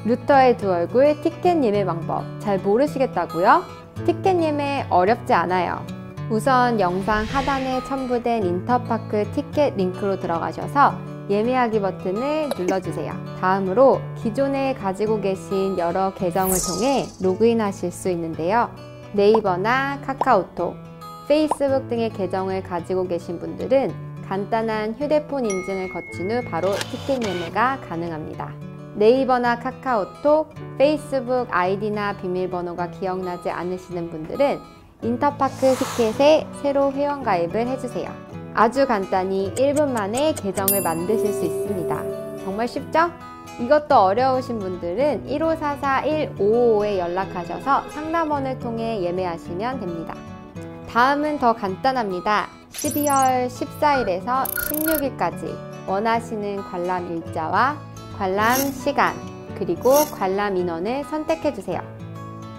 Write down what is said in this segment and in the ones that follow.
루터의 두 얼굴 티켓 예매 방법 잘 모르시겠다고요? 티켓 예매 어렵지 않아요. 우선 영상 하단에 첨부된 인터파크 티켓 링크로 들어가셔서 예매하기 버튼을 눌러주세요. 다음으로 기존에 가지고 계신 여러 계정을 통해 로그인하실 수 있는데요. 네이버나 카카오톡, 페이스북 등의 계정을 가지고 계신 분들은 간단한 휴대폰 인증을 거친 후 바로 티켓 예매가 가능합니다. 네이버나 카카오톡, 페이스북 아이디나 비밀번호가 기억나지 않으시는 분들은 인터파크 티켓에 새로 회원가입을 해주세요. 아주 간단히 1분 만에 계정을 만드실 수 있습니다. 정말 쉽죠? 이것도 어려우신 분들은 1544-1555에 연락하셔서 상담원을 통해 예매하시면 됩니다. 다음은 더 간단합니다. 12월 14일에서 16일까지 원하시는 관람 일자와 관람 시간, 그리고 관람 인원을 선택해주세요.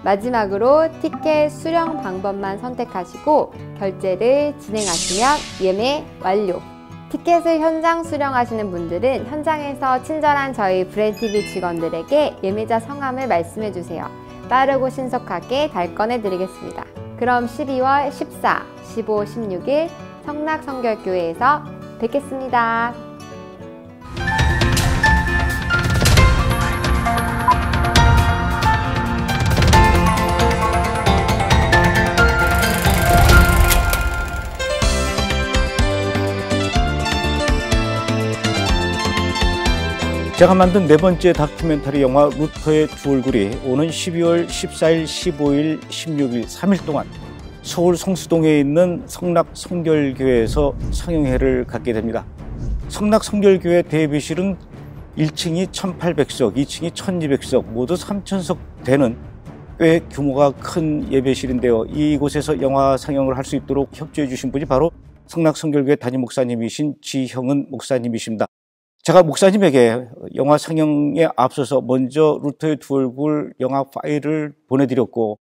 마지막으로 티켓 수령 방법만 선택하시고 결제를 진행하시면 예매 완료! 티켓을 현장 수령하시는 분들은 현장에서 친절한 저희 브랜TV 직원들에게 예매자 성함을 말씀해주세요. 빠르고 신속하게 발권해드리겠습니다. 그럼 12월 14, 15, 16일 성락성결교회에서 뵙겠습니다. 제가 만든 네 번째 다큐멘터리 영화 루터의 두 얼굴이 오는 12월 14일, 15일, 16일 3일 동안 서울 성수동에 있는 성락성결교회에서 상영회를 갖게 됩니다. 성락성결교회 대비실은 1층이 1,800석, 2층이 1,200석, 모두 3,000석 되는 꽤 규모가 큰 예배실인데요. 이곳에서 영화 상영을 할 수 있도록 협조해 주신 분이 바로 성락성결교회 담임 목사님이신 지형은 목사님이십니다. 제가 목사님에게 영화 상영에 앞서서 먼저 루터의 두 얼굴 영화 파일을 보내드렸고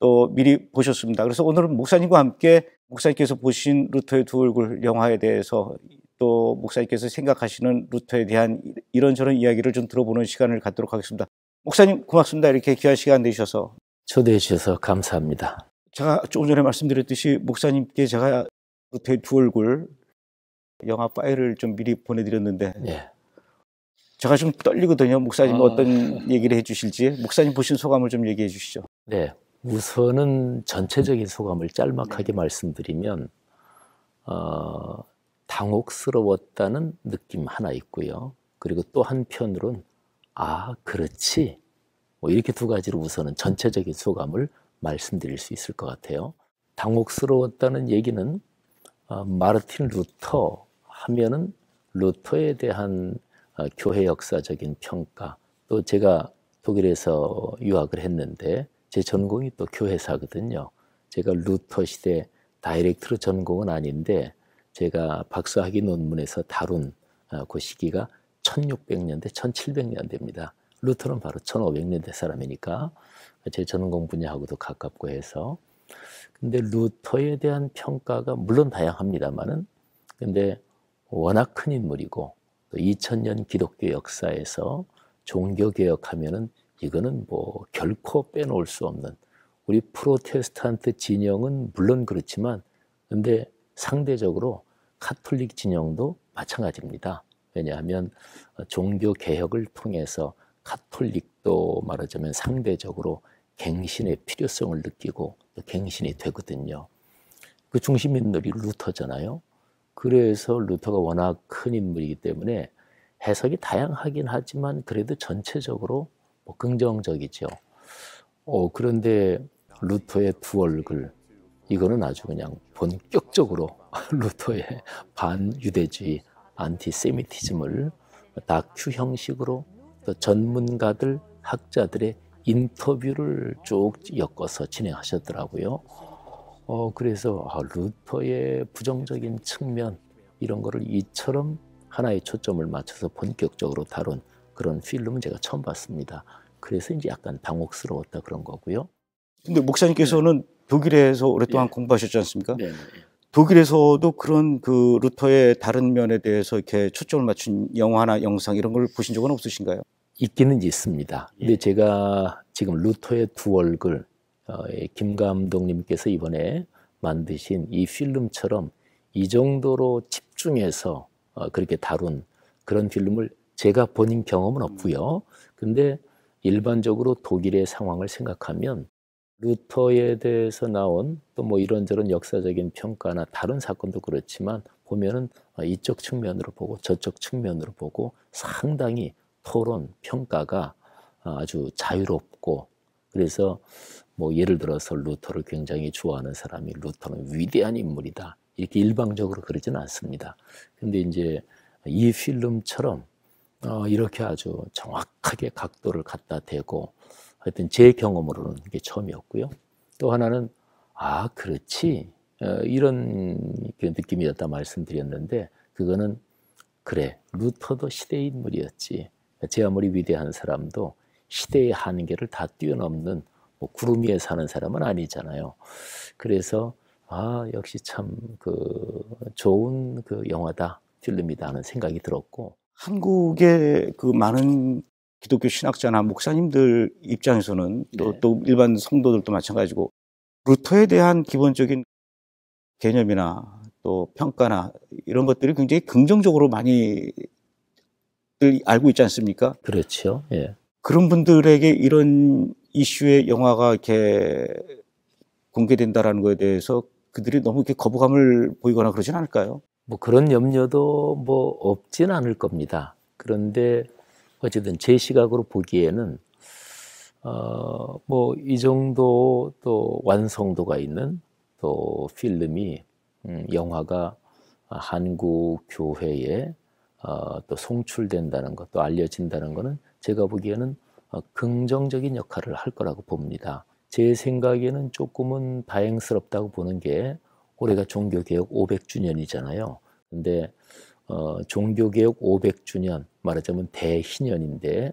또 미리 보셨습니다. 그래서 오늘은 목사님과 함께 목사님께서 보신 루터의 두 얼굴 영화에 대해서 또 목사님께서 생각하시는 루터에 대한 이런저런 이야기를 좀 들어보는 시간을 갖도록 하겠습니다. 목사님 고맙습니다. 이렇게 귀한 시간 내주셔서. 초대해 주셔서 감사합니다. 제가 조금 전에 말씀드렸듯이 목사님께 제가 루터의 두 얼굴 영화 파일을 좀 미리 보내드렸는데 예. 제가 좀 떨리거든요. 목사님 어떤 얘기를 해주실지. 목사님 보신 소감을 좀 얘기해 주시죠. 네, 우선은 전체적인 소감을 짤막하게 말씀드리면 당혹스러웠다는 느낌 하나 있고요. 그리고 또 한편으론 아 그렇지 뭐 이렇게 두 가지로 우선은 전체적인 소감을 말씀드릴 수 있을 것 같아요. 당혹스러웠다는 얘기는 마르틴 루터 하면은 루터에 대한 교회 역사적인 평가, 또 제가 독일에서 유학을 했는데 제 전공이 또 교회사거든요. 제가 루터 시대 다이렉트로 전공은 아닌데 제가 박사학위 논문에서 다룬 그 시기가 1600년대, 1700년대입니다. 루터는 바로 1500년대 사람이니까 제 전공 분야하고도 가깝고 해서. 근데 루터에 대한 평가가 물론 다양합니다만은 근데 워낙 큰 인물이고 또 2000년 기독교 역사에서 종교개혁하면은 이거는 뭐 결코 빼놓을 수 없는 우리 프로테스탄트 진영은 물론 그렇지만 근데 상대적으로 카톨릭 진영도 마찬가지입니다. 왜냐하면 종교개혁을 통해서 카톨릭도 말하자면 상대적으로 갱신의 필요성을 느끼고 또 갱신이 되거든요. 그 중심 인물이 루터잖아요. 그래서 루터가 워낙 큰 인물이기 때문에 해석이 다양하긴 하지만 그래도 전체적으로 뭐 긍정적이죠. 그런데 루터의 두 얼굴 이거는 아주 그냥 본격적으로 루터의 반유대주의 안티세미티즘을 다큐 형식으로 또 전문가들 학자들의 인터뷰를 쭉 엮어서 진행하셨더라고요. 그래서 루터의 부정적인 측면 이런 거를 이처럼 하나의 초점을 맞춰서 본격적으로 다룬 그런 필름은 제가 처음 봤습니다. 그래서 이제 약간 당혹스러웠다 그런 거고요. 근데 목사님께서는 독일에서 오랫동안 예. 공부하셨지 않습니까? 네. 독일에서도 그런 그 루터의 다른 면에 대해서 이렇게 초점을 맞춘 영화나 영상 이런 걸 보신 적은 없으신가요? 있기는 있습니다. 근데 제가 지금 루터의 두 얼굴, 김 감독님께서 이번에 만드신 이 필름처럼 이 정도로 집중해서 그렇게 다룬 그런 필름을 제가 본 경험은 없고요. 근데 일반적으로 독일의 상황을 생각하면 루터에 대해서 나온 또 뭐 이런저런 역사적인 평가나 다른 사건도 그렇지만 보면은 이쪽 측면으로 보고 저쪽 측면으로 보고 상당히 토론, 평가가 아주 자유롭고, 그래서 뭐 예를 들어서 루터를 굉장히 좋아하는 사람이 루터는 위대한 인물이다, 이렇게 일방적으로 그러지는 않습니다. 근데 이제 이 필름처럼 이렇게 아주 정확하게 각도를 갖다 대고, 하여튼 제 경험으로는 이게 처음이었고요. 또 하나는 그렇지, 이런 느낌이었다 말씀드렸는데, 그거는 그래, 루터도 시대의 인물이었지. 제 아무리 위대한 사람도 시대의 한계를 다 뛰어넘는 뭐 구름 위에 사는 사람은 아니잖아요. 그래서 역시 참 좋은 영화다, 필름이다 하는 생각이 들었고, 한국의 그 많은 기독교 신학자나 목사님들 입장에서는 또 일반 성도들도 마찬가지고 루터에 대한 기본적인 개념이나 또 평가나 이런 것들이 굉장히 긍정적으로 많이 알고 있지 않습니까? 그렇죠. 예. 그런 분들에게 이런 이슈의 영화가 이렇게 공개된다라는 거에 대해서 그들이 너무 이렇게 거부감을 보이거나 그러진 않을까요? 뭐 그런 염려도 뭐 없진 않을 겁니다. 그런데 어쨌든 제 시각으로 보기에는 뭐 이 정도 또 완성도가 있는 또 필름이 영화가 한국 교회에 또 송출된다는 것, 또 알려진다는 것은 제가 보기에는 긍정적인 역할을 할 거라고 봅니다. 제 생각에는 조금은 다행스럽다고 보는 게 올해가 종교개혁 500주년이잖아요. 근데 종교개혁 500주년, 말하자면 대희년인데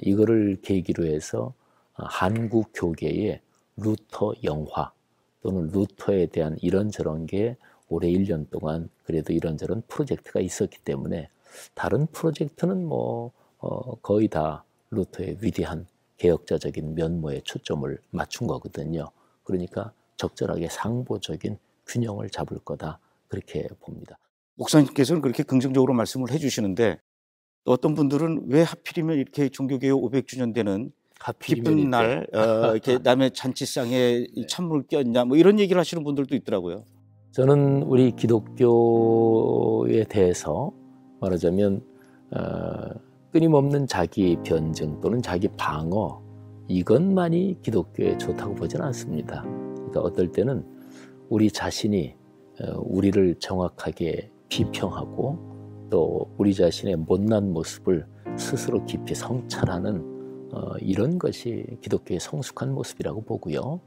이거를 계기로 해서 한국 교계의 루터 영화 또는 루터에 대한 이런저런 게 올해 1년 동안 그래도 이런저런 프로젝트가 있었기 때문에, 다른 프로젝트는 뭐 거의 다 루터의 위대한 개혁자적인 면모에 초점을 맞춘 거거든요. 그러니까 적절하게 상보적인 균형을 잡을 거다, 그렇게 봅니다. 목사님께서는 그렇게 긍정적으로 말씀을 해주시는데, 또 어떤 분들은 왜 하필이면 이렇게 종교개혁 500주년 되는 기쁜 날 이렇게 남의 잔치상에 찬물을 끼얹냐, 뭐 이런 얘기를 하시는 분들도 있더라고요. 저는 우리 기독교에 대해서 말하자면 끊임없는 자기 변증 또는 자기 방어, 이것만이 기독교에 좋다고 보지는 않습니다. 그러니까 어떨 때는 우리 자신이 우리를 정확하게 비평하고 또 우리 자신의 못난 모습을 스스로 깊이 성찰하는 이런 것이 기독교의 성숙한 모습이라고 보고요.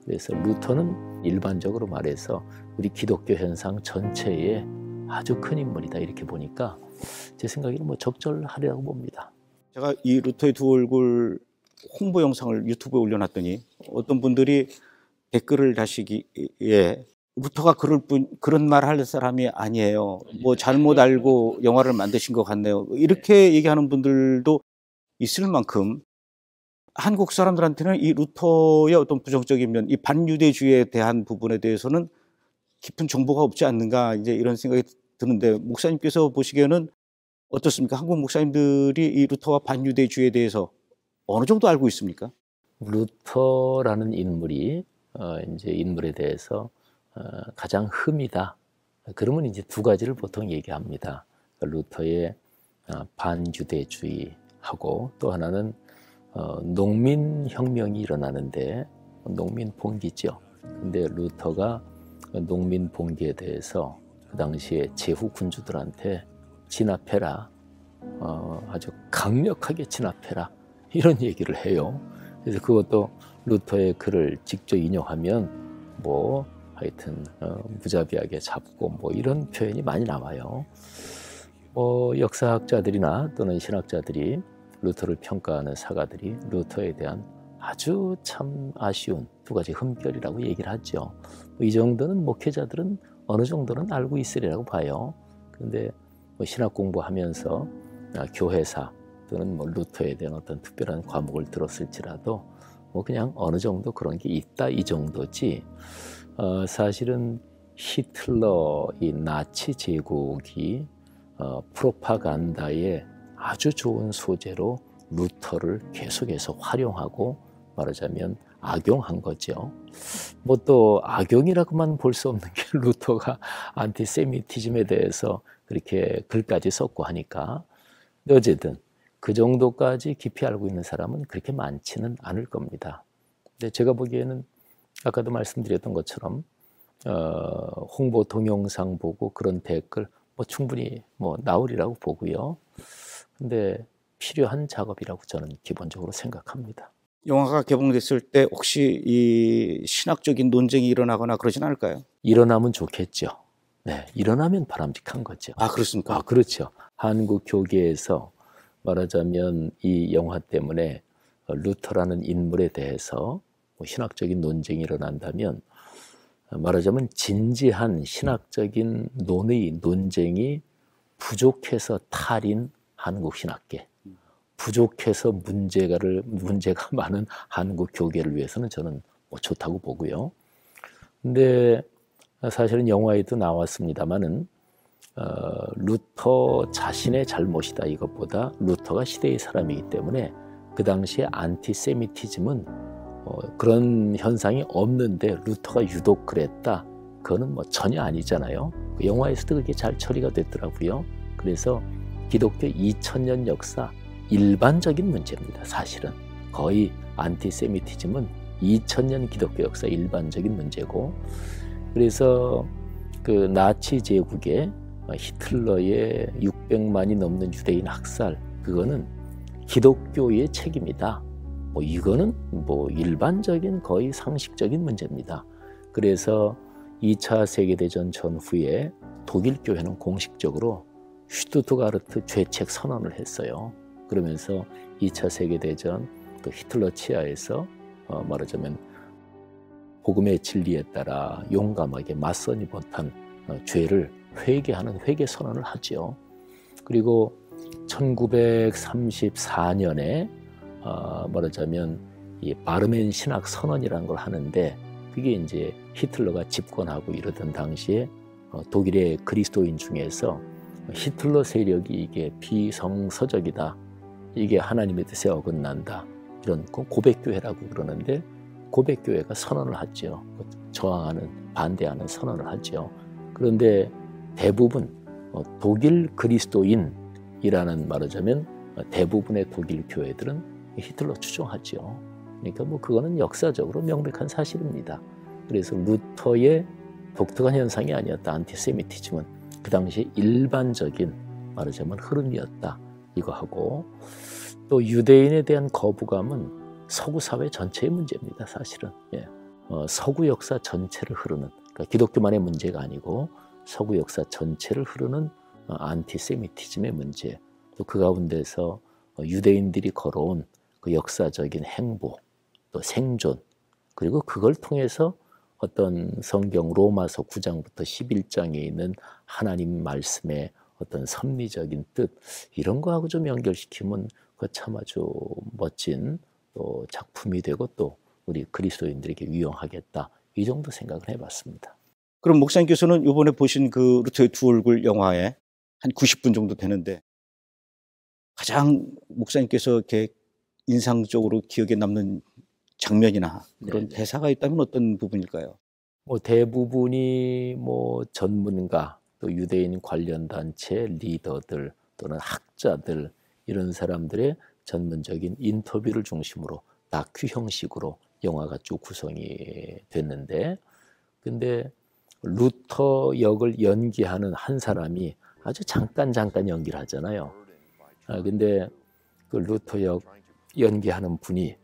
그래서 루터는 일반적으로 말해서 우리 기독교 현상 전체에 아주 큰 인물이다, 이렇게 보니까 제 생각에는 뭐 적절하리라고 봅니다. 제가 이 루터의 두 얼굴 홍보 영상을 유튜브에 올려놨더니 어떤 분들이 댓글을 다시기에 루터가 그런 말 할 사람이 아니에요, 뭐 잘못 알고 영화를 만드신 것 같네요, 이렇게 얘기하는 분들도 있을 만큼 한국 사람들한테는 이 루터의 어떤 부정적인 면, 이 반유대주의에 대한 부분에 대해서는 깊은 정보가 없지 않는가, 이제 이런 생각이 드는데, 목사님께서 보시기에는 어떻습니까? 한국 목사님들이 이 루터와 반유대주의에 대해서 어느 정도 알고 있습니까? 루터라는 인물이 이제 인물에 대해서 가장 흠이다, 그러면 이제 두 가지를 보통 얘기합니다. 루터의 반유대주의하고 또 하나는 농민혁명이 일어나는데 농민봉기죠. 근데 루터가 농민봉기에 대해서 그 당시에 제후 군주들한테 진압해라, 아주 강력하게 진압해라, 이런 얘기를 해요. 그래서 그것도 루터의 글을 직접 인용하면 뭐 하여튼 무자비하게 잡고 뭐 이런 표현이 많이 나와요. 역사학자들이나 또는 신학자들이 루터를 평가하는 사가들이 루터에 대한 아주 참 아쉬운 두 가지 흠결이라고 얘기를 하죠. 이 정도는 목회자들은 어느 정도는 알고 있으리라고 봐요. 그런데 신학 공부하면서 교회사 또는 뭐 루터에 대한 어떤 특별한 과목을 들었을지라도 뭐 그냥 어느 정도 그런 게 있다 이 정도지. 사실은 히틀러 이 나치 제국이 프로파간다의 아주 좋은 소재로 루터를 계속해서 활용하고 말하자면 악용한 거죠. 뭐 또 악용이라고만 볼 수 없는 게 루터가 안티세미티즘에 대해서 그렇게 글까지 썼고 하니까. 근데 어쨌든 그 정도까지 깊이 알고 있는 사람은 그렇게 많지는 않을 겁니다. 근데 제가 보기에는 아까도 말씀드렸던 것처럼 홍보 동영상 보고 그런 댓글 뭐 충분히 뭐 나오리라고 보고요. 근데 필요한 작업이라고 저는 기본적으로 생각합니다. 영화가 개봉됐을 때 혹시 이 신학적인 논쟁이 일어나거나 그러진 않을까요? 일어나면 좋겠죠. 네, 일어나면 바람직한 거죠. 아, 그렇습니까? 그렇죠. 한국 교계에서 말하자면 이 영화 때문에 루터라는 인물에 대해서 뭐 신학적인 논쟁이 일어난다면 말하자면 진지한 신학적인 논쟁이 부족해서 탈인 한국 신학계, 부족해서 문제가 많은 한국 교계를 위해서는 저는 뭐 좋다고 보고요. 근데 사실은 영화에도 나왔습니다마는 루터 자신의 잘못이다 이것보다 루터가 시대의 사람이기 때문에 그 당시에 안티세미티즘은 그런 현상이 없는데 루터가 유독 그랬다. 그거는 뭐 전혀 아니잖아요. 그 영화에서도 그게 잘 처리가 됐더라고요. 그래서 기독교 2000년 역사 일반적인 문제입니다. 사실은 거의 안티세미티즘은 2000년 기독교 역사 일반적인 문제고, 그래서 그 나치 제국의 히틀러의 600만이 넘는 유대인 학살, 그거는 기독교의 책임이다. 뭐 이거는 뭐 일반적인 거의 상식적인 문제입니다. 그래서 2차 세계대전 전후에 독일 교회는 공식적으로 슈투트가르트 죄책 선언을 했어요. 그러면서 2차 세계대전 또 히틀러 치하에서 말하자면 복음의 진리에 따라 용감하게 맞서지 못한 죄를 회개하는 회개 선언을 하죠. 그리고 1934년에 말하자면 이 바르멘 신학 선언이라는 걸 하는데, 그게 이제 히틀러가 집권하고 이러던 당시에 독일의 그리스도인 중에서 히틀러 세력이 이게 비성서적이다, 이게 하나님의 뜻에 어긋난다, 이런 고백교회라고 그러는데 고백교회가 선언을 하죠. 저항하는, 반대하는 선언을 하죠. 그런데 대부분 독일 그리스도인이라는 말하자면 대부분의 독일 교회들은 히틀러 추종하죠. 그러니까 뭐 그거는 역사적으로 명백한 사실입니다. 그래서 루터의 독특한 현상이 아니었다. 안티세미티즘은 그 당시에 일반적인 말하자면 흐름이었다. 이거 하고, 또 유대인에 대한 거부감은 서구 사회 전체의 문제입니다. 사실은 서구 역사 전체를 흐르는, 그러니까 기독교만의 문제가 아니고 서구 역사 전체를 흐르는 안티세미티즘의 문제, 또 그 가운데서 유대인들이 걸어온 그 역사적인 행보, 또 생존, 그리고 그걸 통해서 어떤 성경 로마서 9장부터 11장에 있는 하나님 말씀의 어떤 섭리적인 뜻, 이런 거하고 좀 연결시키면 그 참 아주 멋진 또 작품이 되고 또 우리 그리스도인들에게 유용하겠다, 이 정도 생각을 해봤습니다. 그럼 목사님께서는 이번에 보신 그 루터의 두 얼굴 영화에 한 90분 정도 되는데 가장 목사님께서 이렇게 인상적으로 기억에 남는 장면이나 그런 네네. 대사가 있다면 어떤 부분일까요? 뭐 대부분이 뭐 전문가, 또 유대인 관련 단체 리더들 또는 학자들, 이런 사람들의 전문적인 인터뷰를 중심으로 다큐 형식으로 영화가 쭉 구성이 됐는데, 근데 루터 역을 연기하는 한 사람이 아주 잠깐 연기를 하잖아요. 근데 그 루터 역 연기하는 분이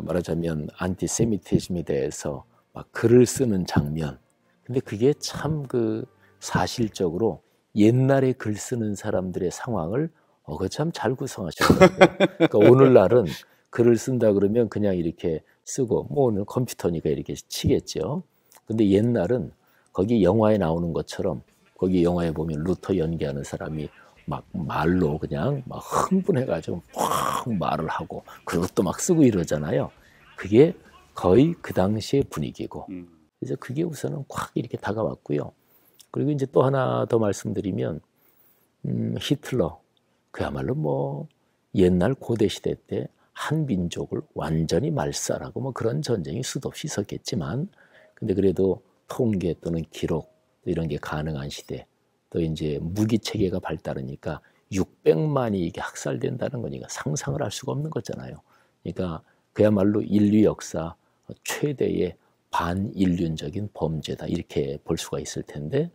말하자면 안티세미티즘에 대해서 막 글을 쓰는 장면, 근데 그게 참 그 사실적으로 옛날에 글 쓰는 사람들의 상황을 그거 참 잘 구성하셨더라고요. 그러니까 오늘날은 글을 쓴다 그러면 그냥 이렇게 쓰고 뭐 오늘 컴퓨터니까 이렇게 치겠죠. 근데 옛날은 거기 영화에 나오는 것처럼, 거기 영화에 보면 루터 연기하는 사람이 막 말로 그냥 막 흥분해가지고 막 말을 하고 그리고 또 막 쓰고 이러잖아요. 그게 거의 그 당시의 분위기고 그래서 그게 우선은 꽉 이렇게 다가왔고요. 그리고 이제 또 하나 더 말씀드리면 히틀러 그야말로 뭐 옛날 고대 시대 때 한 민족을 완전히 말살하고 뭐 그런 전쟁이 수도 없이 있었겠지만 근데 그래도 통계 또는 기록 이런 게 가능한 시대 또 이제 무기 체계가 발달하니까 600만이 이게 학살된다는 거니까 상상을 할 수가 없는 거잖아요. 그러니까 그야말로 인류 역사 최대의 반인륜적인 범죄다 이렇게 볼 수가 있을 텐데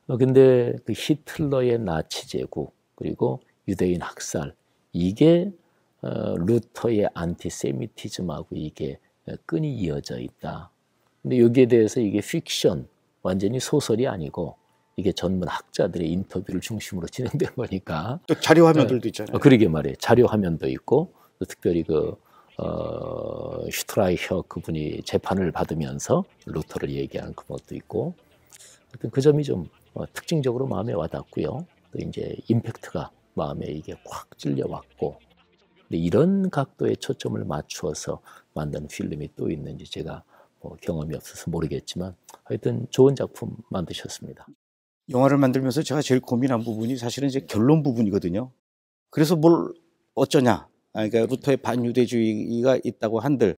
근데 그 히틀러의 나치 제국 그리고 유대인 학살 이게 루터의 안티세미티즘하고 이게 끈이 이어져 있다. 근데 여기에 대해서 이게 픽션 완전히 소설이 아니고 이게 전문 학자들의 인터뷰를 중심으로 진행된 거니까 또 자료 화면들도 있잖아요. 그러게 말이에요. 자료 화면도 있고 특별히 그 슈트라이혀 그분이 재판을 받으면서 루터를 얘기하는 그것도 있고 하여튼 그 점이 좀 특징적으로 마음에 와닿고요. 또 이제 임팩트가 마음에 이게 꽉 찔려왔고 근데 이런 각도에 초점을 맞추어서 만든 필름이 또 있는지 제가 뭐 경험이 없어서 모르겠지만 하여튼 좋은 작품 만드셨습니다. 영화를 만들면서 제가 제일 고민한 부분이 사실은 이제 결론 부분이거든요. 그래서 뭘 어쩌냐. 그러니까 루터의 반유대주의가 있다고 한들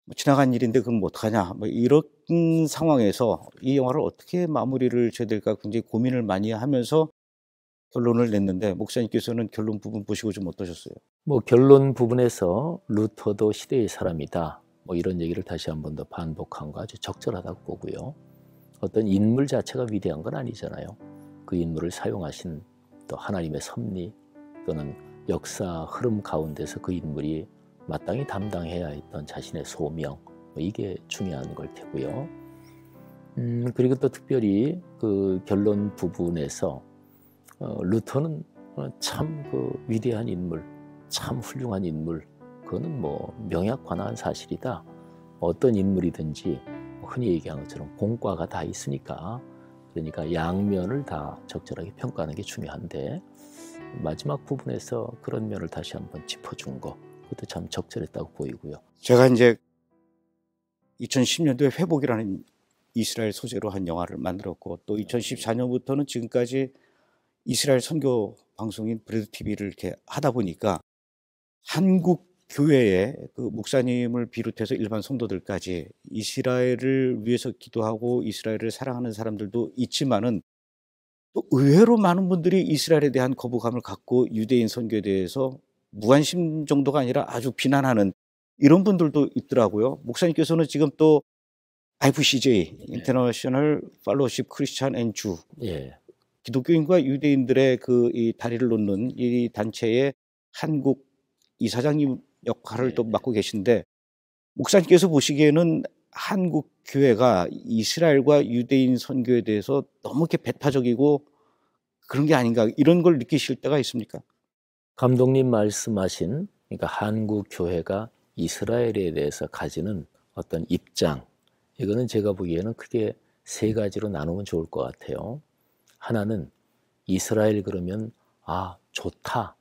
뭐 지나간 일인데 그럼 뭐 어떡하냐. 뭐 이런 상황에서 이 영화를 어떻게 마무리를 줘야 될까 굉장히 고민을 많이 하면서 결론을 냈는데 목사님께서는 결론 부분 보시고 좀 어떠셨어요? 뭐 결론 부분에서 루터도 시대의 사람이다. 뭐 이런 얘기를 다시 한 번 더 반복한 거 아주 적절하다고 보고요. 어떤 인물 자체가 위대한 건 아니잖아요. 그 인물을 사용하신 또 하나님의 섭리 또는 역사 흐름 가운데서 그 인물이 마땅히 담당해야 했던 자신의 소명 뭐 이게 중요한 걸 테고요. 그리고 또 특별히 그 결론 부분에서 루터는 참 그 위대한 인물, 참 훌륭한 인물, 그거는 뭐 명약관화한 사실이다. 어떤 인물이든지 흔히 얘기하는 것처럼 공과가 다 있으니까 그러니까 양면을 다 적절하게 평가하는 게 중요한데 마지막 부분에서 그런 면을 다시 한번 짚어준 거 그것도 참 적절했다고 보이고요. 제가 이제 2010년도에 회복이라는 이스라엘 소재로 한 영화를 만들었고 또 2014년부터는 지금까지 이스라엘 선교 방송인 브레드 TV를 이렇게 하다 보니까 한국 교회의 그 목사님을 비롯해서 일반 성도들까지 이스라엘을 위해서 기도하고 이스라엘을 사랑하는 사람들도 있지만은 또 의외로 많은 분들이 이스라엘에 대한 거부감을 갖고 유대인 선교에 대해서 무관심 정도가 아니라 아주 비난하는 이런 분들도 있더라고요. 목사님께서는 지금 또 IFCJ, 인터내셔널 팔로우십 크리스찬 앤 주, 기독교인과 유대인들의 그 이 다리를 놓는 이 단체의 한국 이사장님 역할을 또 맡고 계신데 목사님께서 보시기에는 한국 교회가 이스라엘과 유대인 선교에 대해서 너무 이렇게 배타적이고 그런 게 아닌가 이런 걸 느끼실 때가 있습니까? 감독님 말씀하신 그러니까 한국 교회가 이스라엘에 대해서 가지는 어떤 입장 이거는 제가 보기에는 크게 세 가지로 나누면 좋을 것 같아요. 하나는 이스라엘 그러면 아 좋다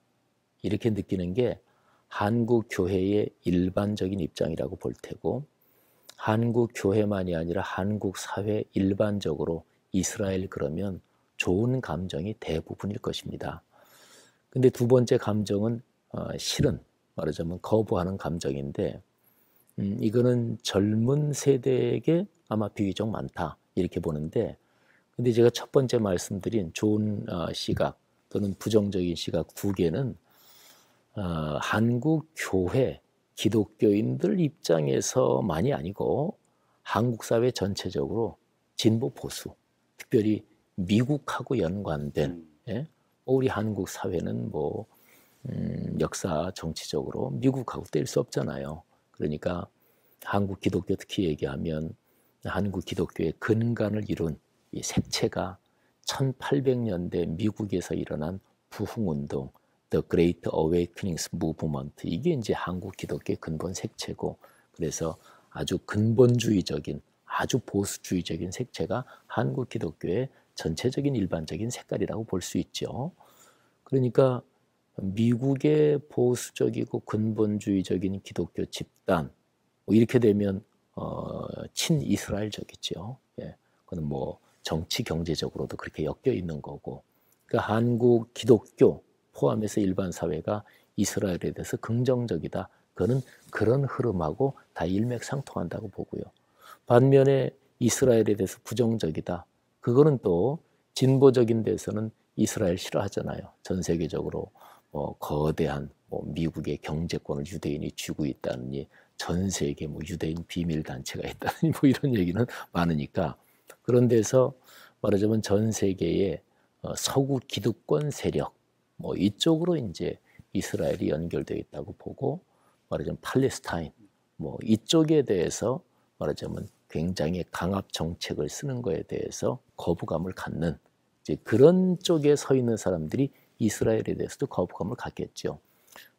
이렇게 느끼는 게 한국 교회의 일반적인 입장이라고 볼 테고 한국 교회만이 아니라 한국 사회 일반적으로 이스라엘 그러면 좋은 감정이 대부분일 것입니다. 근데 두 번째 감정은 싫은 말하자면 거부하는 감정인데 이거는 젊은 세대에게 아마 비교적 많다 이렇게 보는데 근데 제가 첫 번째 말씀드린 좋은 시각 또는 부정적인 시각 두 개는 한국 교회 기독교인들 입장에서만이 아니고 한국 사회 전체적으로 진보 보수 특별히 미국하고 연관된 우리 한국 사회는 뭐 역사 정치적으로 미국하고 뗄 수 없잖아요. 그러니까 한국 기독교 특히 얘기하면 한국 기독교의 근간을 이룬 이 색채가 1800년대 미국에서 일어난 부흥운동, The Great Awakening Movement 이게 이제 한국 기독교의 근본 색채고 그래서 아주 근본주의적인 아주 보수주의적인 색채가 한국 기독교의 전체적인 일반적인 색깔이라고 볼 수 있죠. 그러니까 미국의 보수적이고 근본주의적인 기독교 집단 뭐 이렇게 되면 친이스라엘적이죠. 예, 그건 뭐 정치 경제적으로도 그렇게 엮여 있는 거고, 그러니까 한국 기독교 포함해서 일반 사회가 이스라엘에 대해서 긍정적이다. 그거는 그런 흐름하고 다 일맥상통한다고 보고요. 반면에 이스라엘에 대해서 부정적이다. 그거는 또 진보적인 데서는 이스라엘 싫어하잖아요. 전 세계적으로 거대한 미국의 경제권을 유대인이 쥐고 있다느니, 전 세계 유대인 비밀 단체가 있다느니 이런 얘기는 많으니까, 그런 데서 말하자면 전 세계의 서구 기득권 세력 이쪽으로 이제 이스라엘이 연결되어 있다고 보고, 말하자면 팔레스타인 이쪽에 대해서 말하자면 굉장히 강압 정책을 쓰는 거에 대해서 거부감을 갖는, 이제 그런 쪽에 서 있는 사람들이 이스라엘에 대해서도 거부감을 갖겠죠.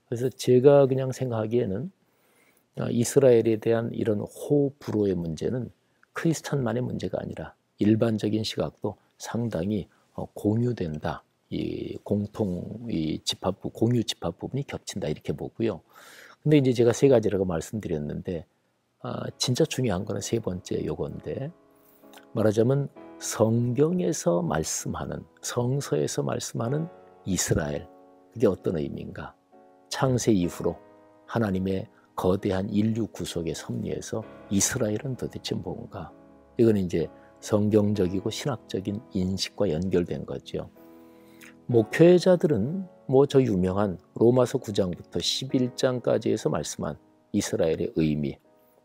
그래서 제가 그냥 생각하기에는 이스라엘에 대한 이런 호불호의 문제는 크리스찬만의 문제가 아니라 일반적인 시각도 상당히 공유된다. 이 집합부, 공유 집합 부분이 겹친다 이렇게 보고요. 근데 이제 제가 세 가지라고 말씀드렸는데, 진짜 중요한 거는 세 번째 요건데, 말하자면 성경에서 말씀하는, 성서에서 말씀하는 이스라엘, 그게 어떤 의미인가? 창세 이후로 하나님의 거대한 인류 구속의 섭리에서 이스라엘은 도대체 뭔가? 이건 이제 성경적이고 신학적인 인식과 연결된 거죠. 목회자들은 저 유명한 로마서 9장부터 11장까지에서 말씀한 이스라엘의 의미,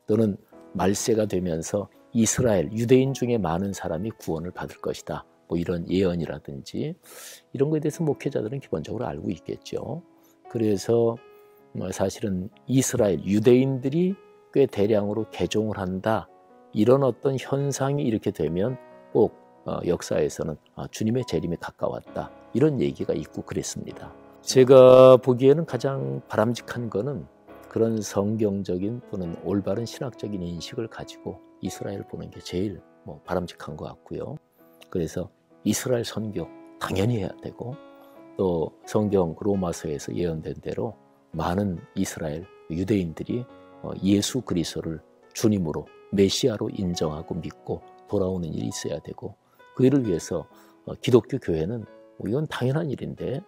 또는 말세가 되면서 이스라엘, 유대인 중에 많은 사람이 구원을 받을 것이다. 이런 예언이라든지 이런 것에 대해서 목회자들은 기본적으로 알고 있겠죠. 그래서 사실은 이스라엘, 유대인들이 꽤 대량으로 개종을 한다. 이런 어떤 현상이 이렇게 되면 꼭 역사에서는 주님의 재림이 가까웠다. 이런 얘기가 있고 그랬습니다. 제가 보기에는 가장 바람직한 거는 그런 성경적인 또는 올바른 신학적인 인식을 가지고 이스라엘 보는 게 제일 바람직한 것 같고요. 그래서 이스라엘 선교 당연히 해야 되고, 또 성경 로마서에서 예언된 대로 많은 이스라엘 유대인들이 예수 그리스도를 주님으로 메시아로 인정하고 믿고 돌아오는 일이 있어야 되고, 그 일을 위해서 기독교 교회는 이건 당연한 일인데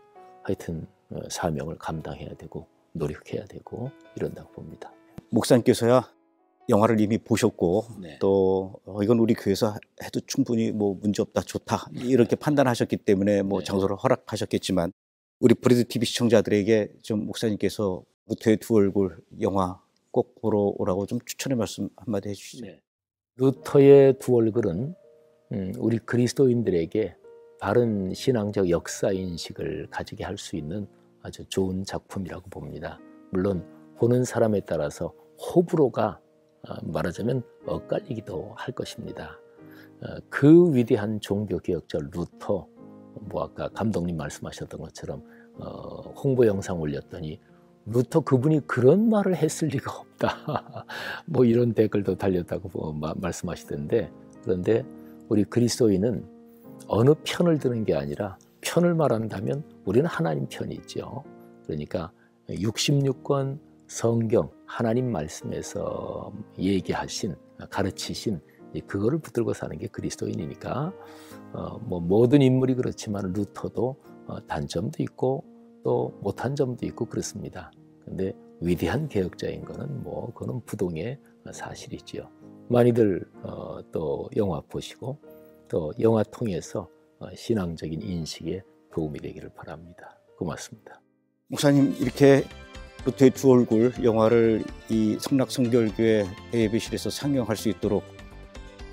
하여튼 사명을 감당해야 되고 노력해야 되고 이런다고 봅니다. 목사님께서야 영화를 이미 보셨고, 네. 또 이건 우리 교회에서 해도 충분히 문제없다, 좋다 이렇게 판단하셨기 때문에 네. 장소를 허락하셨겠지만, 우리 브레드 TV 시청자들에게 좀 목사님께서 루터의 두 얼굴 영화 꼭 보러 오라고 좀 추천의 말씀 한마디 해주시죠. 네. 루터의 두 얼굴은 우리 그리스도인들에게 바른 신앙적 역사 인식을 가지게 할 수 있는 아주 좋은 작품이라고 봅니다. 물론 보는 사람에 따라서 호불호가 말하자면 엇갈리기도 할 것입니다. 그 위대한 종교개혁자 루터, 아까 감독님 말씀하셨던 것처럼 홍보 영상 올렸더니 루터 그분이 그런 말을 했을 리가 없다. 이런 댓글도 달렸다고 말씀하시던데, 그런데 우리 그리스도인은 어느 편을 드는 게 아니라 편을 말한다면 우리는 하나님 편이죠. 그러니까 66권 성경 하나님 말씀에서 얘기하신, 가르치신 그거를 붙들고 사는 게 그리스도인이니까 모든 인물이 그렇지만 루터도 단점도 있고 또 못한 점도 있고 그렇습니다. 근데 위대한 개혁자인 거는 그거는 부동의 사실이지요. 많이들 또 영화 보시고 또 영화 통해서 신앙적인 인식에 도움이 되기를 바랍니다. 고맙습니다. 목사님, 이렇게 루터의 두 얼굴 영화를 이 성락성결교회 예배실에서 상영할 수 있도록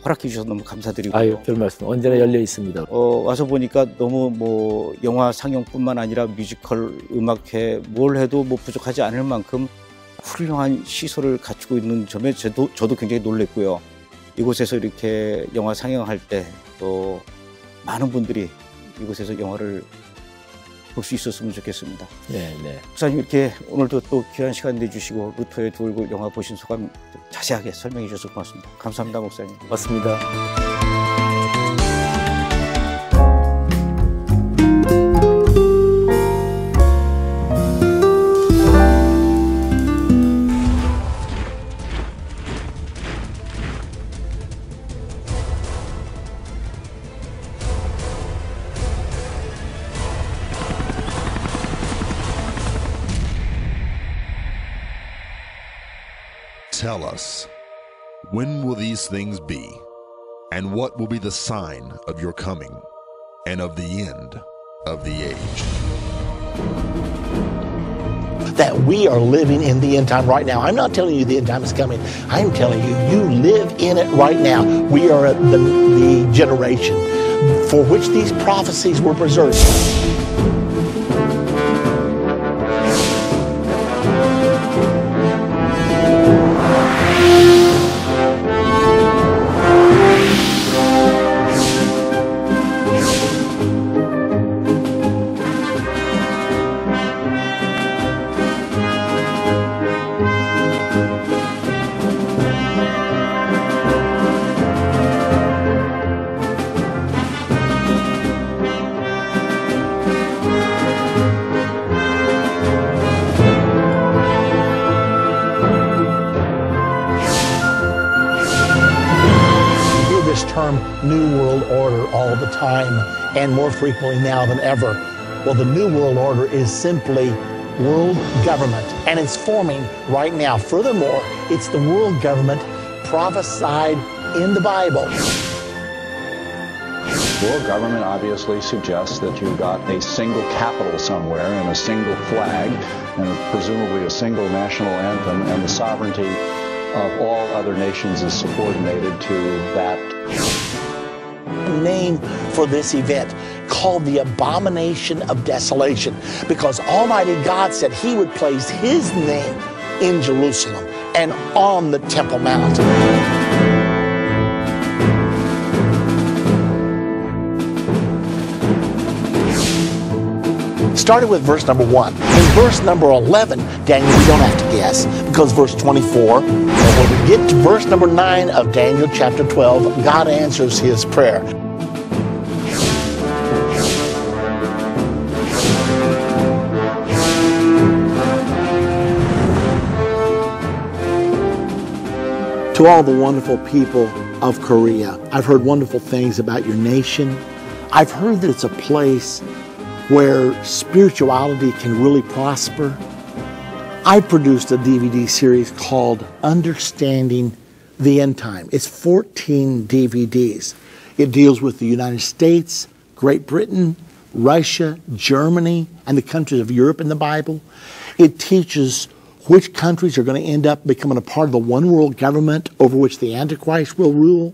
허락해 주셔서 너무 감사드리고요. 아유, 별 말씀. 언제나 열려 있습니다. 와서 보니까 너무 영화 상영뿐만 아니라 뮤지컬, 음악회 뭘 해도 부족하지 않을 만큼 훌륭한 시설을 갖추고 있는 점에 저도 굉장히 놀랐고요. 이곳에서 이렇게 영화 상영할 때 또 많은 분들이 이곳에서 영화를 볼 수 있었으면 좋겠습니다. 네. 목사님, 이렇게 오늘도 또 귀한 시간 내주시고 루터의 두 얼굴 영화 보신 소감 자세하게 설명해 주셔서 고맙습니다. 감사합니다, 목사님. 고맙습니다. Tell us, when will these things be? And what will be the sign of your coming and of the end of the age? That we are living in the end time right now. I'm not telling you the end time is coming. I'm telling you, you live in it right now. We are the generation for which these prophecies were preserved. Term New World Order all the time, and more frequently now than ever. Well, the New World Order is simply world government, and it's forming right now. Furthermore, it's the world government prophesied in the Bible. World government obviously suggests that you've got a single capital somewhere and a single flag and presumably a single national anthem, and the sovereignty of all other nations is subordinated to that. Name for this event called the Abomination of Desolation, because Almighty God said He would place His name in Jerusalem and on the Temple Mount. Started with verse number 1. In verse number 11, Daniel, you don't have to guess, because verse 24, and when we get to verse number 9 of Daniel chapter 12, God answers his prayer. To all the wonderful people of Korea, I've heard wonderful things about your nation. I've heard that it's a place where spirituality can really prosper. I produced a DVD series called Understanding the End Time. It's 14 DVDs. It deals with the United States, Great Britain, Russia, Germany, and the countries of Europe in the Bible. It teaches which countries are going to end up becoming a part of the one world government over which the Antichrist will rule.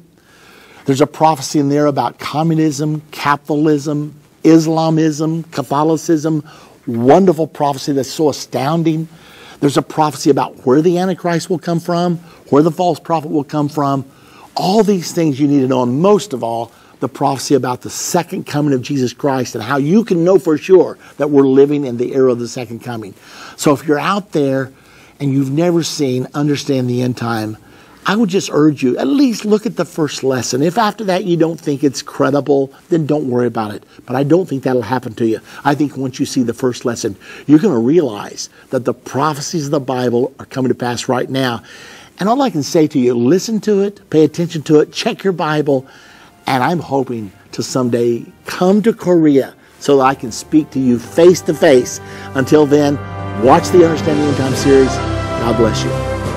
There's a prophecy in there about communism, capitalism, Islamism, Catholicism, wonderful prophecy that's so astounding. There's a prophecy about where the Antichrist will come from, where the false prophet will come from. All these things you need to know, and most of all, the prophecy about the second coming of Jesus Christ and how you can know for sure that we're living in the era of the second coming. So if you're out there and you've never seen Understand the End Time, I would just urge you, at least look at the first lesson. If after that you don't think it's credible, then don't worry about it. But I don't think that'll happen to you. I think once you see the first lesson, you're going to realize that the prophecies of the Bible are coming to pass right now. And all I can say to you, listen to it, pay attention to it, check your Bible, and I'm hoping to someday come to Korea so that I can speak to you face to face. Until then, watch the Understanding the End Time series. God bless you.